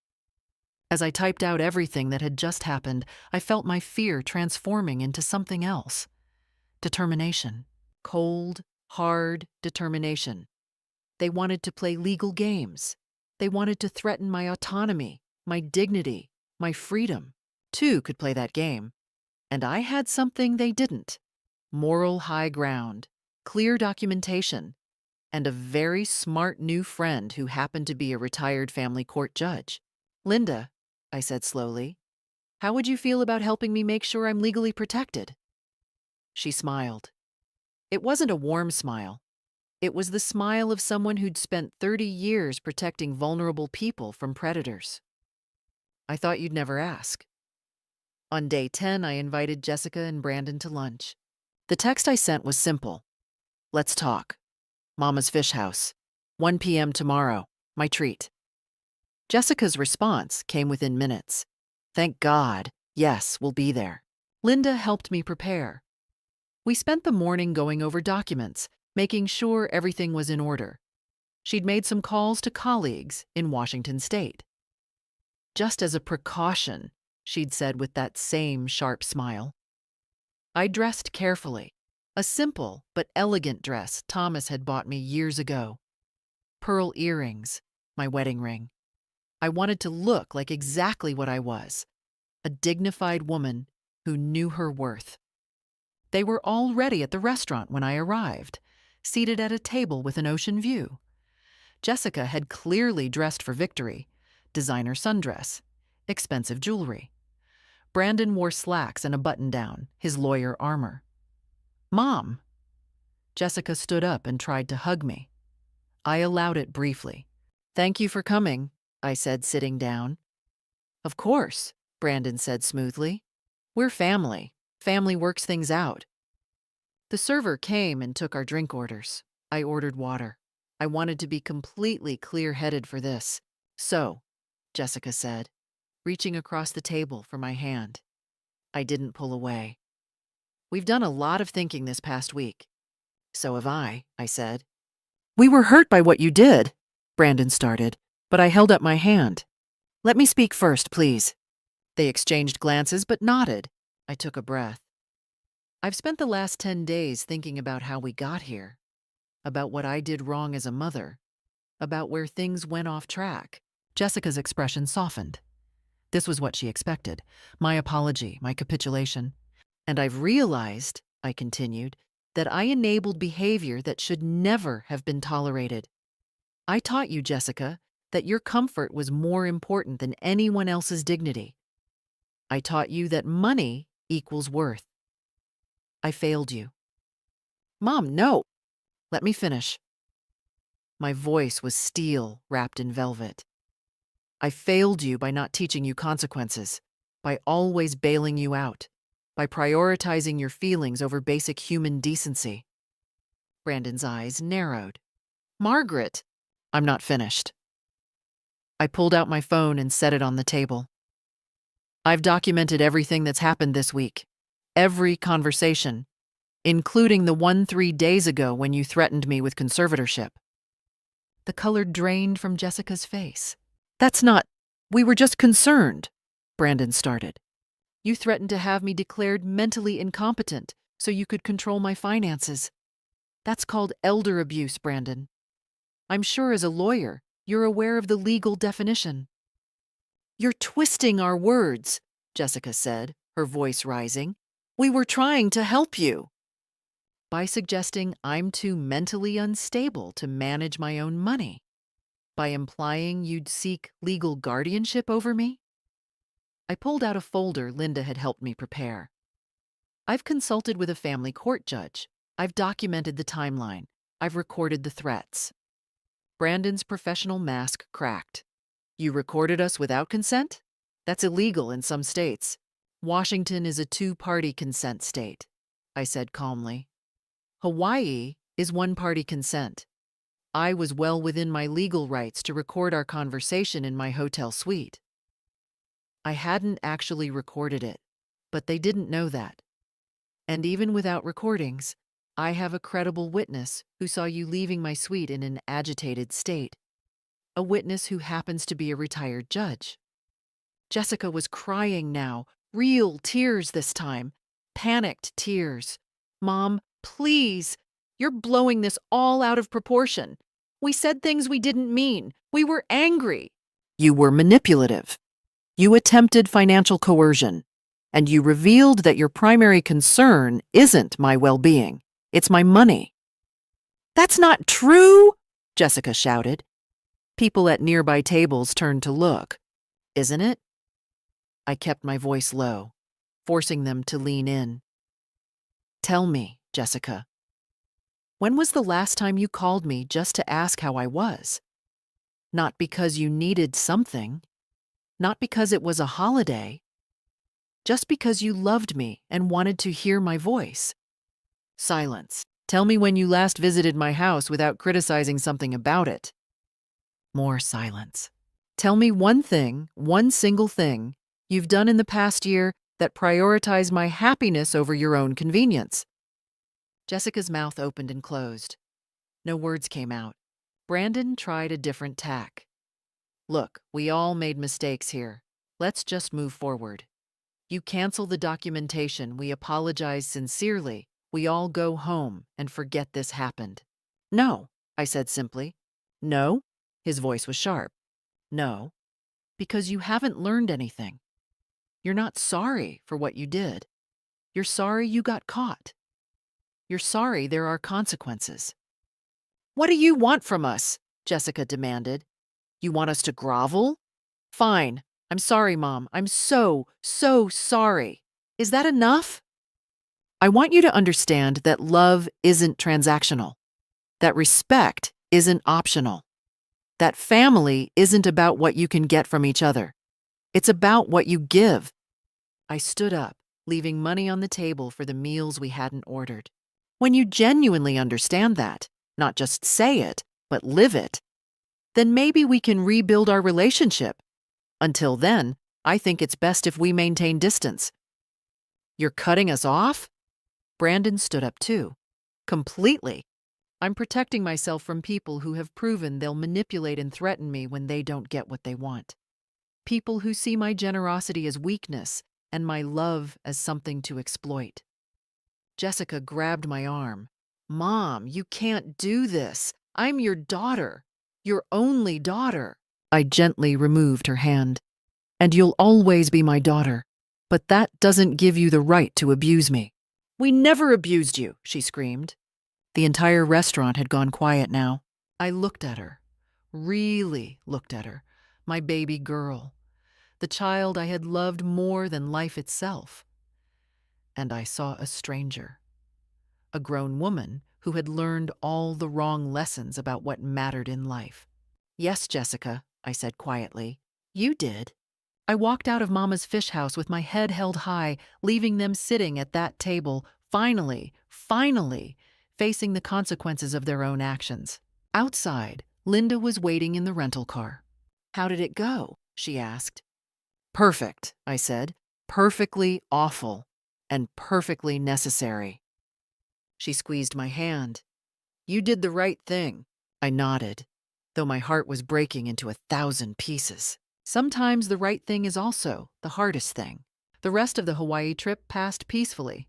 As I typed out everything that had just happened, I felt my fear transforming into something else. Determination. Cold, hard determination. They wanted to play legal games. They wanted to threaten my autonomy, my dignity, my freedom. Two could play that game. And I had something they didn't. Moral high ground, clear documentation, and a very smart new friend who happened to be a retired family court judge. Linda, I said slowly, how would you feel about helping me make sure I'm legally protected? She smiled. It wasn't a warm smile. It was the smile of someone who'd spent 30 years protecting vulnerable people from predators. I thought you'd never ask. On day 10, I invited Jessica and Brandon to lunch. The text I sent was simple. Let's talk. Mama's Fish House. 1 p.m. tomorrow. My treat. Jessica's response came within minutes. Thank God. Yes, we'll be there. Linda helped me prepare. We spent the morning going over documents, making sure everything was in order. She'd made some calls to colleagues in Washington State. Just as a precaution, she'd said with that same sharp smile. I dressed carefully, a simple but elegant dress Thomas had bought me years ago. Pearl earrings, my wedding ring. I wanted to look like exactly what I was, a dignified woman who knew her worth. They were already at the restaurant when I arrived, seated at a table with an ocean view. Jessica had clearly dressed for victory, designer sundress, expensive jewelry. Brandon wore slacks and a button-down, his lawyer armor. Mom! Jessica stood up and tried to hug me. I allowed it briefly. Thank you for coming, I said, sitting down. Of course, Brandon said smoothly. We're family. Family works things out. The server came and took our drink orders. I ordered water. I wanted to be completely clear-headed for this. So, Jessica said, reaching across the table for my hand. I didn't pull away. We've done a lot of thinking this past week. So have I said. We were hurt by what you did, Brandon started, but I held up my hand. "Let me speak first, please." They exchanged glances but nodded. I took a breath. I've spent the last 10 days thinking about how we got here, about what I did wrong as a mother, about where things went off track. Jessica's expression softened. This was what she expected. My apology, my capitulation. "And I've realized," I continued, "that I enabled behavior that should never have been tolerated. I taught you, Jessica, that your comfort was more important than anyone else's dignity. I taught you that money equals worth. I failed you." "Mom, no." "Let me finish." My voice was steel wrapped in velvet. "I failed you by not teaching you consequences, by always bailing you out, by prioritizing your feelings over basic human decency." Brandon's eyes narrowed. "Margaret." "I'm not finished." I pulled out my phone and set it on the table. "I've documented everything that's happened this week. Every conversation, including the one 3 days ago when you threatened me with conservatorship." The color drained from Jessica's face. "That's not— We were just concerned," Brandon started. "You threatened to have me declared mentally incompetent so you could control my finances. That's called elder abuse, Brandon. I'm sure as a lawyer, you're aware of the legal definition." "You're twisting our words," Jessica said, her voice rising. "We were trying to help you." "By suggesting I'm too mentally unstable to manage my own money? By implying you'd seek legal guardianship over me?" I pulled out a folder Linda had helped me prepare. "I've consulted with a family court judge. I've documented the timeline. I've recorded the threats." Brandon's professional mask cracked. "You recorded us without consent? That's illegal in some states. Washington is a 2-party consent state," I said calmly. "Hawaii is 1-party consent. I was well within my legal rights to record our conversation in my hotel suite." I hadn't actually recorded it, but they didn't know that. "And even without recordings, I have a credible witness who saw you leaving my suite in an agitated state. A witness who happens to be a retired judge." Jessica was crying now, real tears this time, panicked tears. "Mom, please, you're blowing this all out of proportion. We said things we didn't mean. We were angry." "You were manipulative. You attempted financial coercion, and you revealed that your primary concern isn't my well-being. It's my money." "That's not true!" Jessica shouted. People at nearby tables turned to look. "Isn't it?" I kept my voice low, forcing them to lean in. "Tell me, Jessica, when was the last time you called me just to ask how I was? Not because you needed something, not because it was a holiday, just because you loved me and wanted to hear my voice." Silence. "Tell me when you last visited my house without criticizing something about it." More silence. "Tell me one thing, one single thing, you've done in the past year that prioritized my happiness over your own convenience." Jessica's mouth opened and closed. No words came out. Brandon tried a different tack. "Look, we all made mistakes here. Let's just move forward. You cancel the documentation, we apologize sincerely, we all go home and forget this happened." "No," I said simply. "No?" His voice was sharp. "No, because you haven't learned anything. You're not sorry for what you did. You're sorry you got caught. You're sorry there are consequences." "What do you want from us?" Jessica demanded. "You want us to grovel? Fine. I'm sorry, Mom. I'm so sorry. Is that enough?" "I want you to understand that love isn't transactional, that respect isn't optional, that family isn't about what you can get from each other. It's about what you give." I stood up, leaving money on the table for the meals we hadn't ordered. "When you genuinely understand that, not just say it, but live it, then maybe we can rebuild our relationship. Until then, I think it's best if we maintain distance." "You're cutting us off?" Brandon stood up too. "Completely. I'm protecting myself from people who have proven they'll manipulate and threaten me when they don't get what they want. People who see my generosity as weakness and my love as something to exploit. Jessica grabbed my arm. Mom, you can't do this. I'm your daughter. Your only daughter. I gently removed her hand. And you'll always be my daughter. But that doesn't give you the right to abuse me. We never abused you, she screamed. The entire restaurant had gone quiet now. I looked at her. Really looked at her. My baby girl. The child I had loved more than life itself. And I saw a stranger. A grown woman who had learned all the wrong lessons about what mattered in life. Yes, Jessica, I said quietly. You did. I walked out of Mama's fish house with my head held high, leaving them sitting at that table, finally, facing the consequences of their own actions. Outside, Linda was waiting in the rental car. How did it go? She asked. Perfect, I said. Perfectly awful and perfectly necessary. She squeezed my hand. You did the right thing. I nodded, though my heart was breaking into 1,000 pieces. Sometimes the right thing is also the hardest thing. The rest of the Hawaii trip passed peacefully.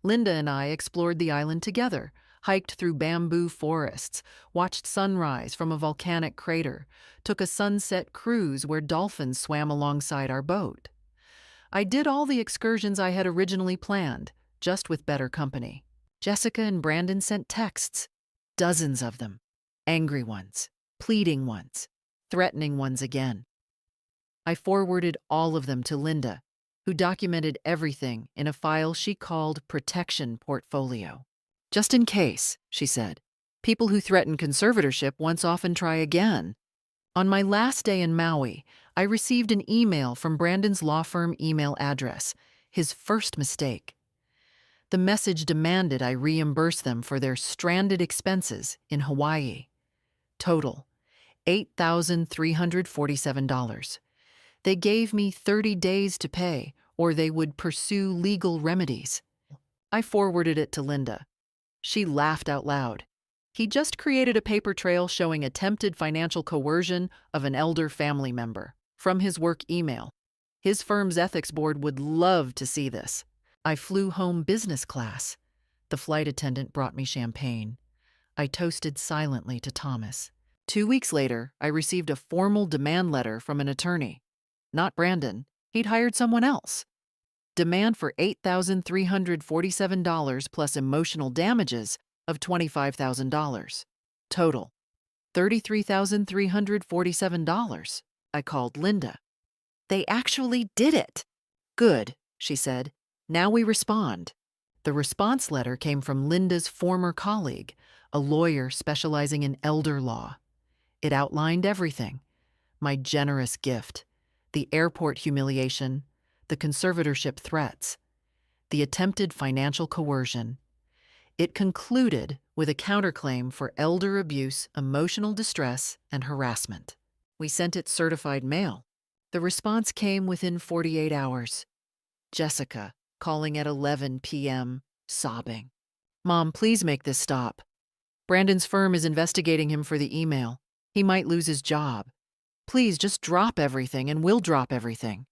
Linda and I explored the island together, hiked through bamboo forests, watched sunrise from a volcanic crater, took a sunset cruise where dolphins swam alongside our boat. I did all the excursions I had originally planned, just with better company. Jessica and Brandon sent texts, dozens of them, angry ones, pleading ones, threatening ones again. I forwarded all of them to Linda, who documented everything in a file she called Protection Portfolio. Just in case, she said. People who threaten conservatorship once often try again. On my last day in Maui, I received an email from Brandon's law firm email address, his first mistake. The message demanded I reimburse them for their stranded expenses in Hawaii. Total, $8,347. They gave me 30 days to pay, or they would pursue legal remedies. I forwarded it to Linda. She laughed out loud. He just created a paper trail showing attempted financial coercion of an elder family member from his work email. His firm's ethics board would love to see this. I flew home business class. The flight attendant brought me champagne. I toasted silently to Thomas. 2 weeks later, I received a formal demand letter from an attorney. Not Brandon. He'd hired someone else. Demand for $8,347 plus emotional damages of $25,000. Total, $33,347. I called Linda. They actually did it. Good, she said. Now we respond. The response letter came from Linda's former colleague, a lawyer specializing in elder law. It outlined everything. My generous gift, the airport humiliation, the conservatorship threats, the attempted financial coercion. It concluded with a counterclaim for elder abuse, emotional distress, and harassment. We sent it certified mail. The response came within 48 hours. Jessica, calling at 11 p.m., sobbing. Mom, please make this stop. Brandon's firm is investigating him for the email. He might lose his job. Please just drop everything and we'll drop everything.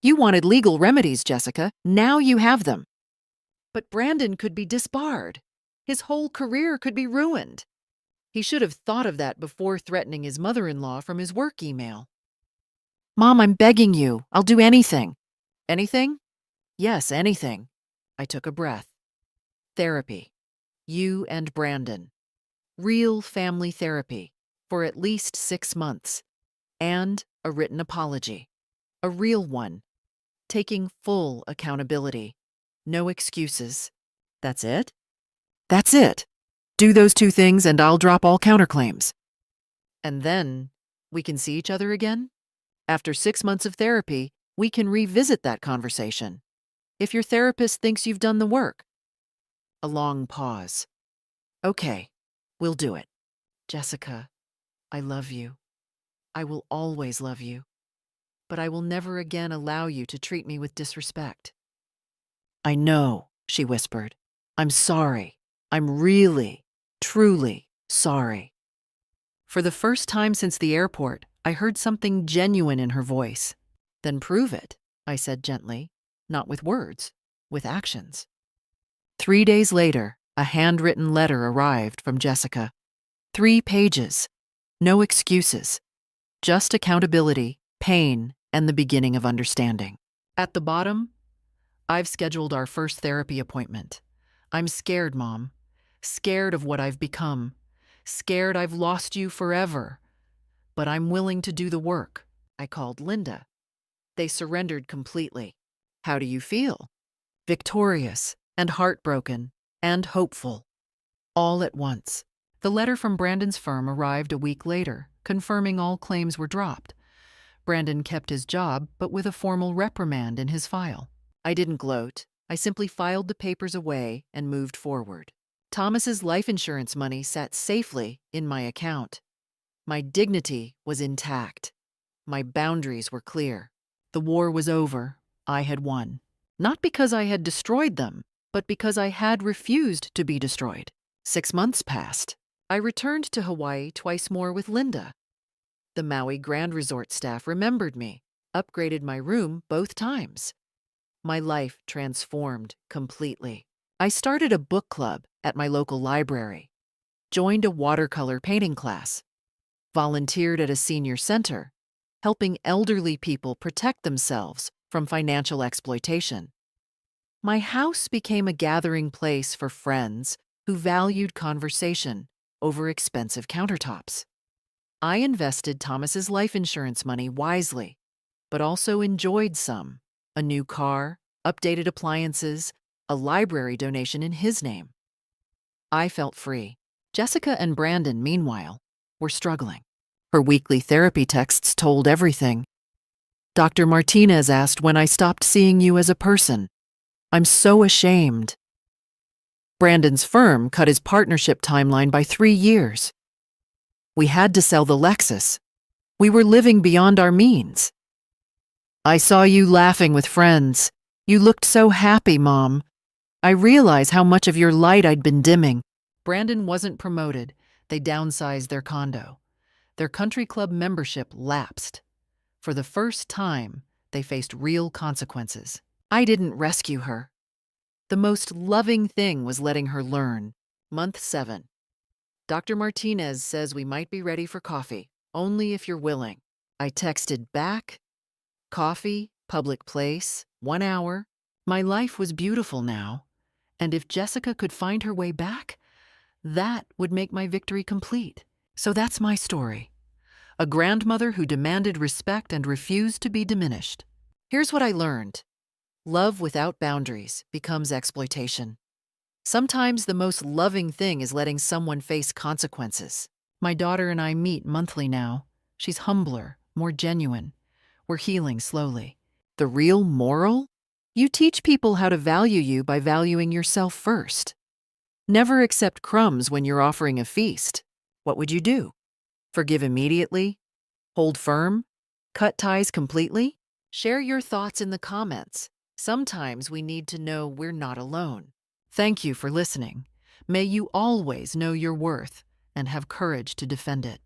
You wanted legal remedies, Jessica. Now you have them. But Brandon could be disbarred. His whole career could be ruined. He should have thought of that before threatening his mother-in-law from his work email. Mom, I'm begging you. I'll do anything. Anything? Yes, anything. I took a breath. Therapy. You and Brandon. Real family therapy for at least 6 months. And a written apology. A real one. Taking full accountability. No excuses. That's it? That's it. Do those 2 things and I'll drop all counterclaims. And then we can see each other again? After 6 months of therapy, we can revisit that conversation. If your therapist thinks you've done the work. A long pause. Okay, we'll do it. Jessica, I love you. I will always love you. But I will never again allow you to treat me with disrespect. I know, she whispered. I'm sorry. I'm really Truly sorry. For the first time since the airport, I heard something genuine in her voice. Then prove it, I said gently, not with words, with actions. 3 days later, a handwritten letter arrived from Jessica. 3 pages. No excuses. Just accountability, pain, and the beginning of understanding. At the bottom, I've scheduled our first therapy appointment. I'm scared, Mom. Scared of what I've become. Scared I've lost you forever. But I'm willing to do the work. I called Linda. They surrendered completely. How do you feel? Victorious and heartbroken and hopeful. All at once. The letter from Brandon's firm arrived a week later, confirming all claims were dropped. Brandon kept his job, but with a formal reprimand in his file. I didn't gloat. I simply filed the papers away and moved forward. Thomas's life insurance money sat safely in my account. My dignity was intact. My boundaries were clear. The war was over. I had won. Not because I had destroyed them, but because I had refused to be destroyed. 6 months passed. I returned to Hawaii twice more with Linda. The Maui Grand Resort staff remembered me, upgraded my room both times. My life transformed completely. I started a book club at my local library, joined a watercolor painting class, volunteered at a senior center, helping elderly people protect themselves from financial exploitation. My house became a gathering place for friends who valued conversation over expensive countertops. I invested Thomas's life insurance money wisely, but also enjoyed some. A new car, updated appliances, a library donation in his name. I felt free. Jessica and Brandon, meanwhile, were struggling. Her weekly therapy texts told everything. Dr. Martinez asked when I stopped seeing you as a person. I'm so ashamed. Brandon's firm cut his partnership timeline by 3 years. We had to sell the Lexus. We were living beyond our means. I saw you laughing with friends. You looked so happy, Mom. I realize how much of your light I'd been dimming. Brandon wasn't promoted. They downsized their condo. Their country club membership lapsed. For the first time, they faced real consequences. I didn't rescue her. The most loving thing was letting her learn. Month 7. Dr. Martinez says we might be ready for coffee, only if you're willing. I texted back. Coffee, public place, 1 hour. My life was beautiful now. And if Jessica could find her way back, that would make my victory complete. So that's my story. A grandmother who demanded respect and refused to be diminished. Here's what I learned. Love without boundaries becomes exploitation. Sometimes the most loving thing is letting someone face consequences. My daughter and I meet monthly now. She's humbler, more genuine. We're healing slowly. The real moral? You teach people how to value you by valuing yourself first. Never accept crumbs when you're offering a feast. What would you do? Forgive immediately? Hold firm? Cut ties completely? Share your thoughts in the comments. Sometimes we need to know we're not alone. Thank you for listening. May you always know your worth and have courage to defend it.